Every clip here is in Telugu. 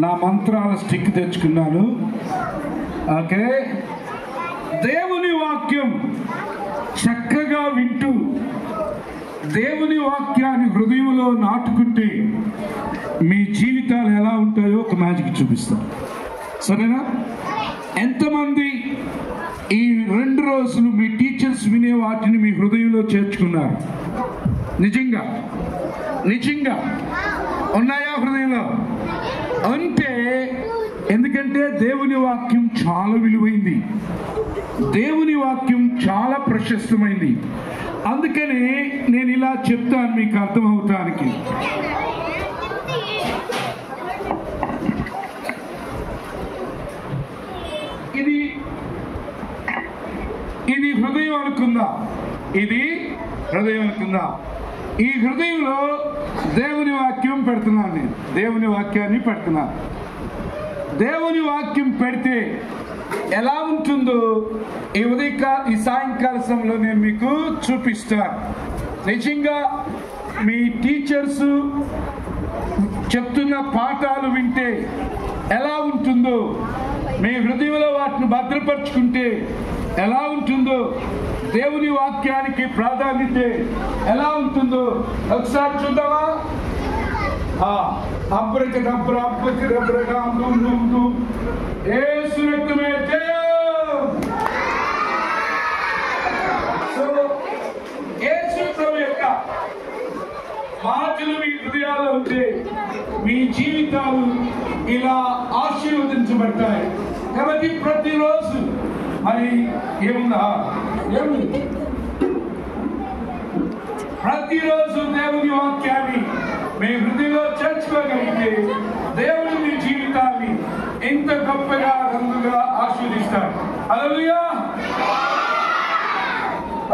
నా మంత్రాల స్టిక్ తెచ్చుకున్నాను. ఓకే, దేవుని వాక్యం చక్కగా వింటూ దేవుని వాక్యాన్ని హృదయంలో నాటుకుంటే మీ జీవితాలు ఎలా ఉంటాయో ఒక మ్యాజిక్ చూపిస్తాను. సరేనా? ఎంతమంది ఈ 2 రోజులు మీ టీచర్స్ వినే వాటిని మీ హృదయంలో చేర్చుకున్నారు? నిజంగా నిజంగా ఉన్నాయా హృదయంలో? అంటే ఎందుకంటే దేవుని వాక్యం చాలా విలువైంది, దేవుని వాక్యం చాలా ప్రశస్తమైంది. అందుకని నేను ఇలా చెప్తాను మీకు అర్థమవటానికి. ఇది హృదయం అనుకుందా? ఇది హృదయం అనుకుందా? ఈ హృదయంలో దేవుని వాక్యం పెడుతున్నాను. నేను దేవుని వాక్యాన్ని పెడుతున్నాను. దేవుని వాక్యం పెడితే ఎలా ఉంటుందో ఈ సాయంకాల సమయంలో నేను మీకు చూపిస్తాను. నిజంగా మీ టీచర్స్ చెప్తున్న పాఠాలు వింటే ఎలా ఉంటుందో, మీ హృదయంలో వాటిని భద్రపరుచుకుంటే ఎలా ఉంటుందో, దేవుని వాక్యానికి ప్రాధాన్యత ఎలా ఉంటుందో ఒకసారి చూద్దామా? మాటలు మీ హృదయాల్లో ఉంటే మీ జీవితాలు ఇలా ఆశీర్వదించబడతాయి. కాబట్టి ప్రతిరోజు మరి ఏముందా? ఏముంది? ప్రతిరోజు దేవుని వాక్యాన్ని మీ హృదయంలో చేర్చుకోగలిగితే దేవుడు మీ జీవితాన్ని ఎంత గొప్పగా రంగుగా ఆశీర్వదిస్తాడు. హల్లెలూయా.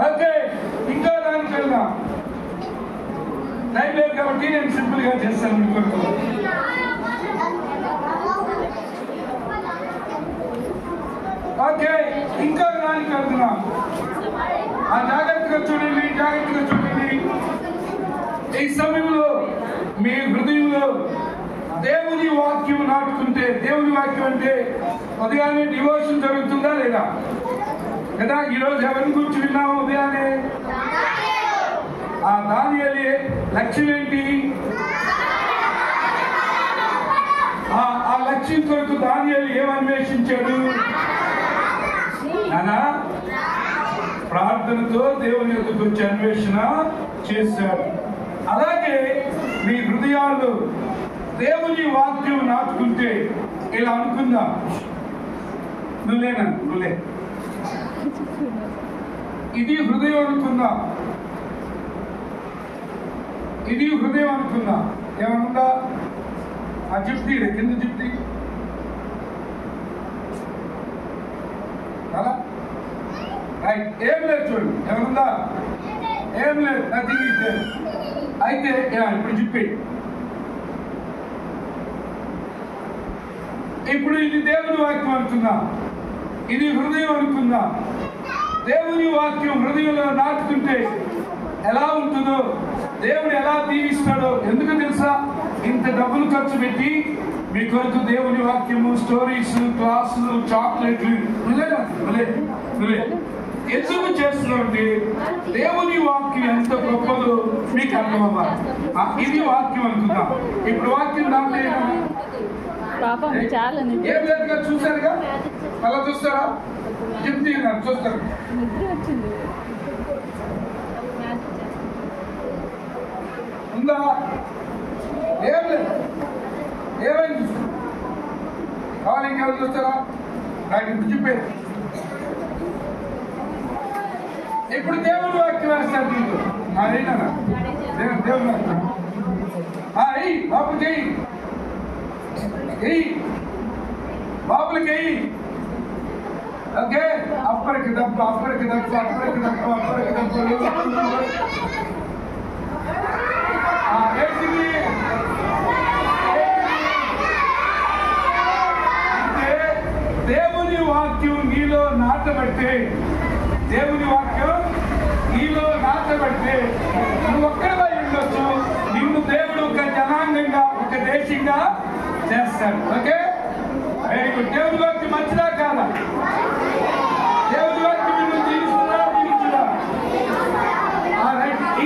ఓకే, ఇంకా దానికి వెళ్దాం. టైం లేదు కాబట్టి నేను సింపుల్ గా చేస్తాను మీ కొరకు. ఓకే, ఇంకా దానికి వెళ్తున్నాం. జాగ్రత్తగా చూడండి, జాగ్రత్తగా చూడండి. ఈ సమయంలో మీ హృదయంలో దేవుని వాక్యం నాటుకుంటే, దేవుని వాక్యం అంటే ఉదయాన్నే డివోషన్ జరుగుతుందా లేదా? కదా, ఈరోజు ఎవరిని గురించి విన్నాము? ఉదయాన్నే ఆ దానియేలు లక్ష్యం ఏంటి? ఆ లక్ష్యం కొరకు దానియేలు ఏమన్వేషించాడు? నానా ప్రార్థనతో దేవుని యొద్దకు వచ్చి అన్వేషణ చేశాడు. అలాగే మీ హృదయ హృదయాలు దేవుని వాక్యం నాటుకుంటే ఇలా అనుకుందా, నువ్వే ఇది హృదయం అనుకుందా, ఇది హృదయం అనుకుందా. ఏమనుందా? ఆ జిప్తి కింద జిప్తి అలా రైట్. ఏం లేదు చూడండి, ఏమనుందా? ఏం లేదు, నథింగ్ ఈజ్ దేర్. అయితే ఇప్పుడు చెప్పి, ఇప్పుడు ఇది దేవుని వాక్యం అనుకుందా, ఇది హృదయం అనుకుందా. దేవుని వాక్యం హృదయంలో నాటుకుంటే ఎలా ఉంటుందో, దేవుడు ఎలా దీవిస్తాడో. ఎందుకు తెలుసా? ఇంత డబ్బులు ఖర్చు పెట్టి మీ కొరకు దేవుని వాక్యము, స్టోరీస్, క్లాసులు, చాక్లెట్లు ఎందుకు చేస్తున్నామంటే దేవుని వాక్యం ఎంత గొప్పదో మీకు అర్థం అవ్వాలి. ఇది వాక్యం అనుకుందాం. ఇప్పుడు వాక్యం దాంట్లో ఏం లేదుగా, చూసారుగా, అలా చూస్తారా? చెప్తే చూస్తారు. ఉందా? ఏం లేదు, ఏమైంది చూస్తారు. కావాలి ఇంకెవరు చూస్తారా? నాకు ఇప్పుడు చెప్పేది. ఇప్పుడు దేవుడు వాక్యం వేస్తారు మీకు. అదేనా దేవుడు వాక్యం బాబు చెయ్యి, బాబులకి వెయ్యి. ఓకే, అప్పటికి దప్పు, అప్పటికి దప్పు, అప్పటికి దప్పు, అప్పటికి దప్పు. అంటే దేవుని వాక్యం నీలో నాటబట్టే, దేవుని వాక్యం నీలో నాటబట్టే నువ్వు ఒక్కడై ఉండొచ్చు. నిన్ను దేవుడు ఒక జనాంగంగా, ఒక దేశంగా చేస్తాడు. Okay, very good. దేవుని వాక్యం మంచిదా కాదా? దేవుని వాక్యం నిన్ను జీవిస్తుందా, జీవించుదా?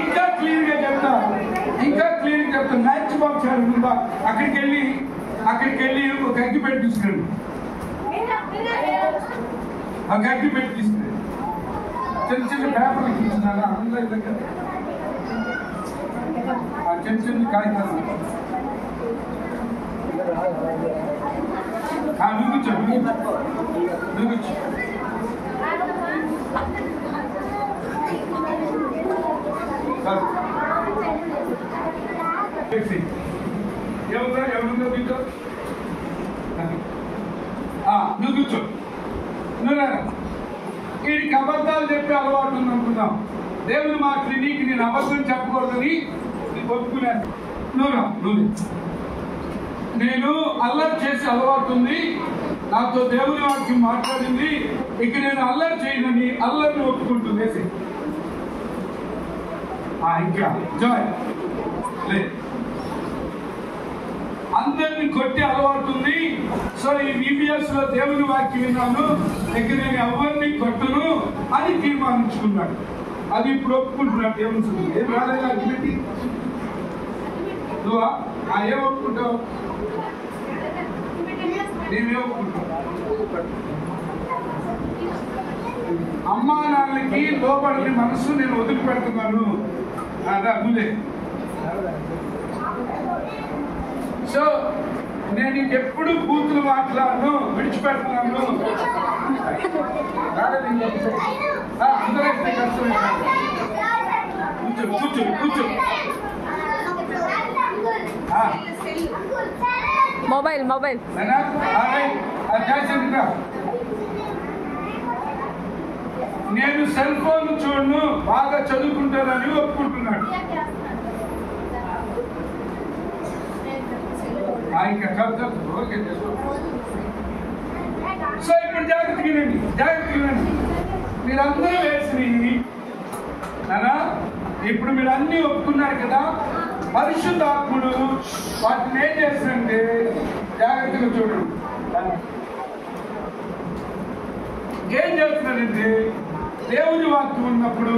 ఇంకా క్లియర్ గా చెప్తా, మ్యాచ్ బాక్స్ ఉందా? అక్కడికి వెళ్ళి ఒక అగ్గి పెట్టి తీసుకురండి. ఒక అగ్గి పెట్టి తీసుకురండి. చిన్న పేపర్లు ఇచ్చినారా? అందరి దగ్గర చిన్న కాగితాలు. ఎవరుందో దీంట్లో నువ్వు కూర్చో. వీడికి అబద్ధాలు చెప్పే అలవాటు ఉంది అనుకుందాం. దేవుని మాటలు నీకు నేను అబద్ధం చెప్పకూడదని నీకు ఒప్పుకున్నాను. నువ్వు నేను అల్లరి చేసే అలవాటు ఉంది, నాతో దేవుని వాక్యం మాట్లాడింది, ఇక నేను అల్లరి చేయనని అల్లరిని ఒప్పుకుంటుంది. ఇంకా జాయ్ లేదు, అందరిని కొట్టే అలవాటు ఉంది. సో ఈ VBS లో దేవుని వాక్యం విన్నాను, ఇక నేను ఎవరిని కొట్టను అని తీర్మానించుకున్నాడు. అది ఇప్పుడు ఒప్పుకుంటున్నాడు. దేవుని ఏం రాలేదు అగ్గిపెట్టి నువ్వా ఏం ఒప్పుకుంటావు? నేనే ఒప్పుకుంటావు. అమ్మా నాన్నకి లోపలి మనసు నేను వదిలిపెడుతున్నాను. ముందే సో నేను ఇంకెప్పుడు బూతులు మాట్లాడను, విడిచిపెడుతున్నాను. అందరూ కూర్చో కూర్చో. మొబైల్ నేను సెల్ ఫోన్ చూడను, బాగా చదువుకుంటానని ఒప్పుకుంటున్నాడు. సో ఇప్పుడు జాగ్రత్తగా మీరందరూ వేసి ఇప్పుడు మీరు అన్ని ఒప్పుకున్నారు కదా. పరిశుద్ధాత్ముడు వాటిని ఏం చేస్తారంటే జాగ్రత్తగా చూడండి. ఏం చేస్తున్నారంటే దేవుని వాక్యం ఉన్నప్పుడు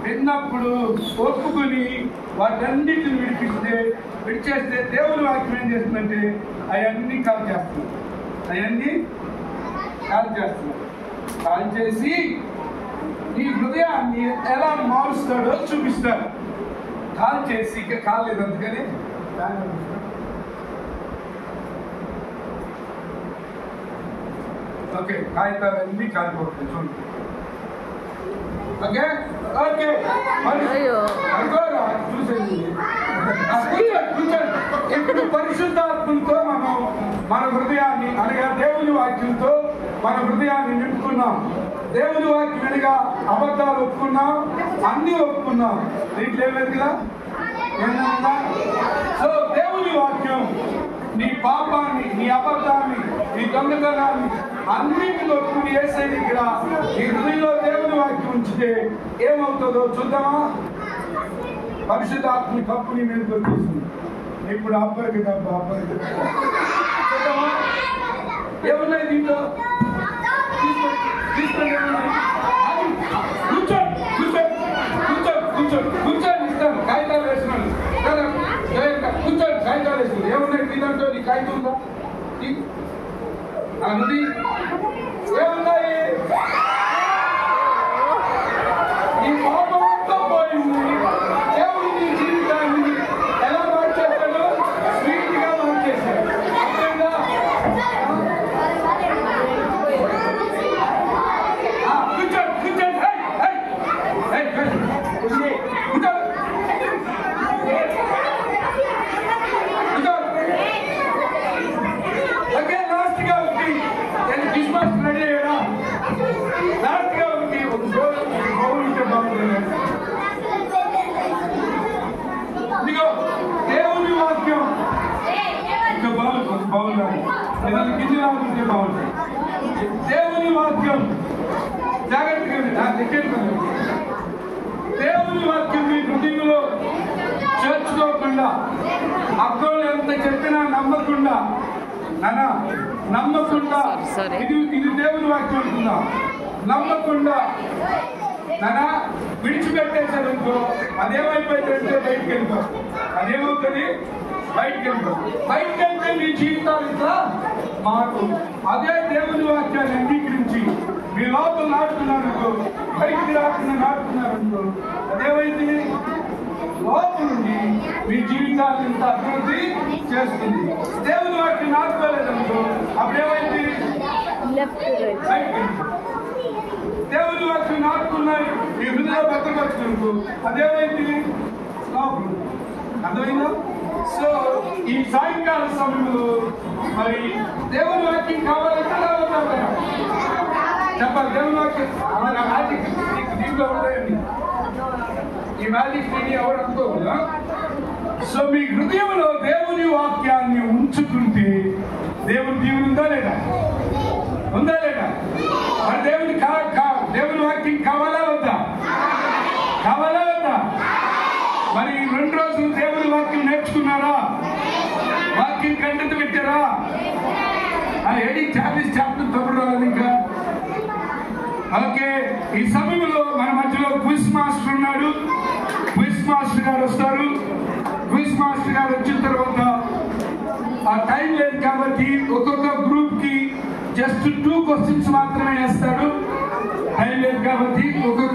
విన్నప్పుడు ఒప్పుకొని వాటన్నిటిని విడిచేస్తే దేవుని వాక్యం ఏం చేస్తుందంటే అవన్నీ కాల్ చేస్తున్నారు. కాల్ చేసి నీ హృదయాన్ని ఎలా మారుస్తాడో చూపిస్తారు. కాల్ చేసి ఇక కాలేదు అందుకని ఓకే, కాగితాలన్నీ కాలిపోతుంది చూడండి. ఓకే ఓకే చూసేది. ఇప్పుడు పరిశుద్ధాత్మతో మనం మన హృదయాన్ని అనగా దేవుని వాక్యంతో మన హృదయాన్ని నింపుకున్నాం. దేవుని వాక్యం అనగా అబద్ధాలు ఒప్పుకున్నాం, అన్ని ఒప్పుకున్నాం. దీంట్లో ఏమేది కదా. సో దేవుని వాక్యం నీ పాపాన్ని, నీ అబద్ధాన్ని, నీ దొంగతనాన్ని అన్నింటిని ఒప్పుకుని యేసయ్య దగ్గర నీ హృదయంలో దేవుని వాక్యం ఉంచితే ఏమవుతుందో చూద్దామా. పరిశుద్ధాత్మని కప్పు నీ మీద దొరికిస్తుంది. ఇప్పుడు అబ్బరికి తప్ప అబ్బరికి చూద్దామా ఏమున్నాయి దీంట్లో. కూర్చోండి ఇస్తాను. కాగితాలు వేసినాను కూర్చోండి. కాగితాలు వేసింది ఏమున్నాయి దీంట్లో. నీ కాగితం ఉందా? అది ఏమున్నాయి? ఈ పాపం అంతా పోయింది. దేవుడు నీ జీవితాన్ని ఎలా మార్చేస్తాడు? స్వీట్ గా మార్చేశాడు. దేవుని వాక్యం ఇంకా బాగుండాలి. గిన్నె రాకుంటే బాగుంటుంది. దేవుని వాక్యం జాగ్రత్తగా దేవుని వాక్యం మీ హృదయంలో చేర్చుకోకుండా, అక్కలు ఎంత చెప్పినా నమ్మకుండా ఇది దేవుని వాక్యం అంటుందా నమ్మకుండా విడిచిపెట్టేసారనుకో అదేమైపోయిందంటే బయటికి వెళ్ళిపోతాం. అదేమవుతుంది? బయటికి వెళ్ళిపోతాం. బయటికి వెళ్తే మీ జీవితాలు ఇట్లా మాకు అదే దేవుని వాక్యాన్ని అంగీకరించి మీ లోపల నాటుతున్నారనుకో, బయటికి రాకుండా నాటుతున్నారనుకో అదేమైంది? లోపల నుండి మీ జీవితాన్ని ఇంత అభివృద్ధి చేస్తుంది. దేవుని వాక్యం నాటుకోలేదనుకో అప్పుడేమైంది? దేవుని వాక్యం నాటుకున్నాయి మీ హృదయ భద్రపరచుకుంటూ అదేమైంది? అర్థమైందా? సో ఈ సాయంకాల సమయంలో మరి దేవుని వాక్యం కావాలంటే చెప్పాలి. దేవుని వాక్యం మ్యాజిక్ దీంట్లో ఉంటాయండి. ఈ మ్యాజిక్ తిని ఎవరు అనుకోకుండా. సో మీ హృదయంలో దేవుని వాక్యాన్ని ఉంచుకుంటే దేవుని దీవుని ఉందా లేదా? ఉందా లేదా? మరి దేవుని వాక్యం కావాలా వద్దా? కావాలా వద్దా? మరి 2 రోజులు దేవుని వాక్యం నేర్చుకున్నారా? వాక్యం కంటెంట్ పెట్టారా? ఏడి చాప్టర్ తప్పుడు రాలేదు ఇంకా. ఓకే, ఈ సమయంలో మన మధ్యలో క్విజ్ మాస్టర్ ఉన్నాడు. క్విజ్ మాస్టర్ గారు వస్తారు. క్విజ్ మాస్టర్ గారు వచ్చిన తర్వాత ఆ టైం లేదు కాబట్టి ఒక్కొక్క గ్రూప్ కి జస్ట్ 2 క్వశ్చన్స్ మాత్రమే వేస్తాడు. టైం లేదు కాబట్టి ఒక్కొక్క